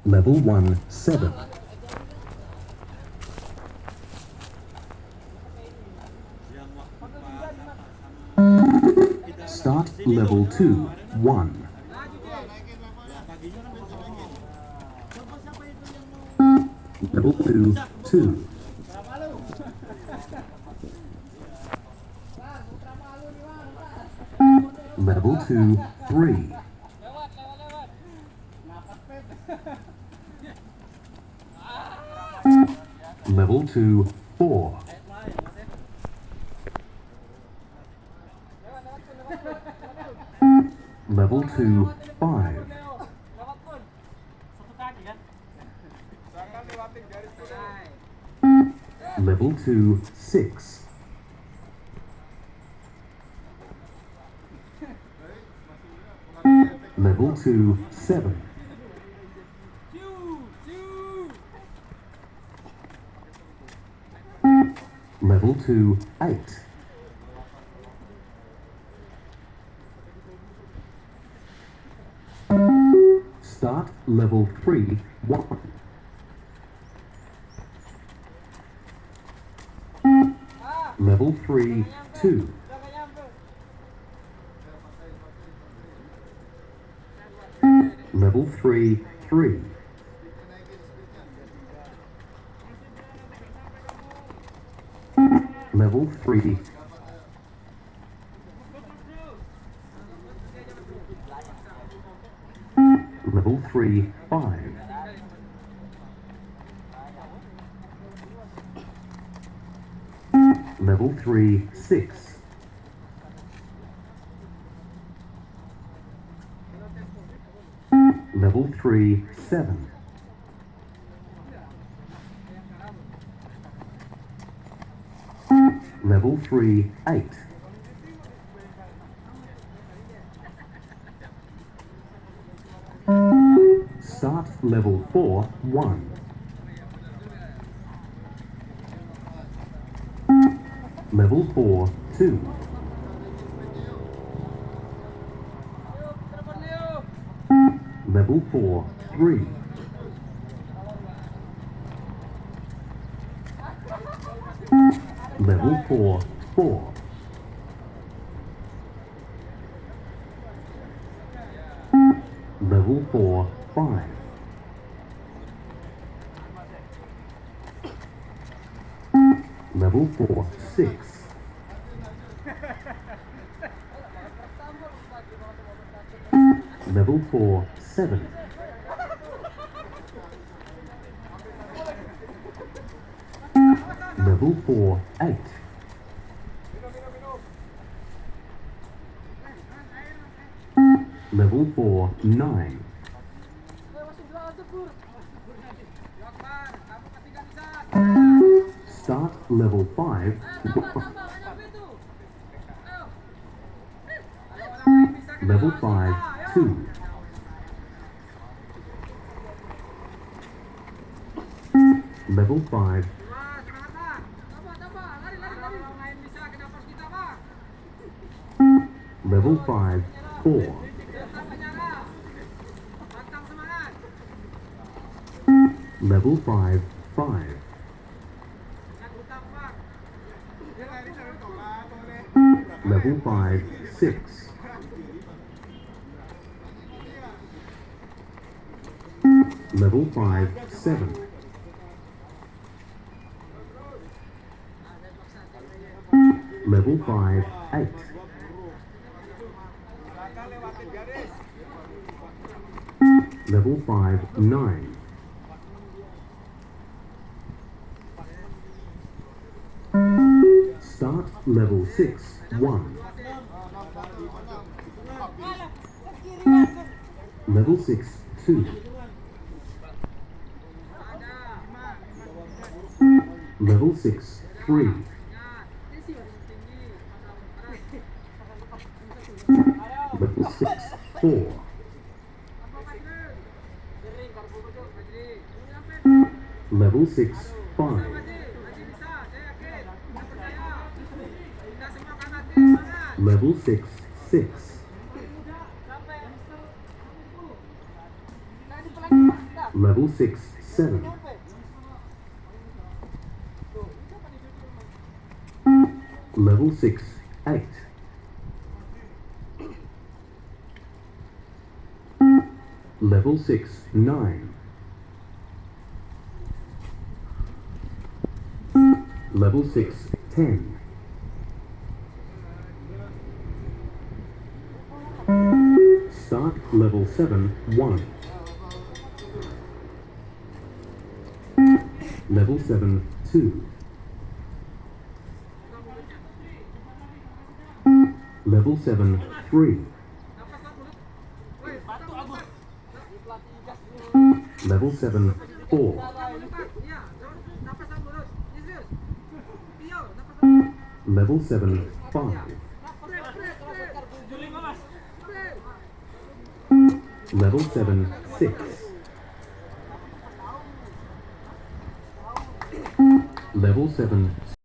Level 1, 7. Start level 2, 1. Level 2, 2. Level 2, 3. Level 2, 4. Level 2, 5. Level 2, 6. Level 2, 7. Level 2, 8. Start level 3, 1. Level 3, 2. Level 3, 3. Level 3. Level 3, 5. Level 3, 6. Level 3, 7. Level 3, 8. Start level 4, 1. Level 4, 2. Level 4, 3. Level 4, 4. Level 4, 5. Level 4, 6. Level 4, 7. Level 4, 8. Level 4, 9. Start level 5. Level 5, 2. Level 5. Level 5, 4. Level 5, 5. Level 5, 6. Level 5, 7. Level 5, 8. Level 5, 9. Start level 6, 1. Level 6, 2. Level 6, 3. Level 6, 4. Level 6, 5. Level 6, 6. Level 6, 7. Level 6, 8. Level 6, 9. Level 6, 10. Start level 7, 1. Level 7, 2. Level 7, 3. Level 7, 4. Level 7, 5. Level 7, 6. Level 7,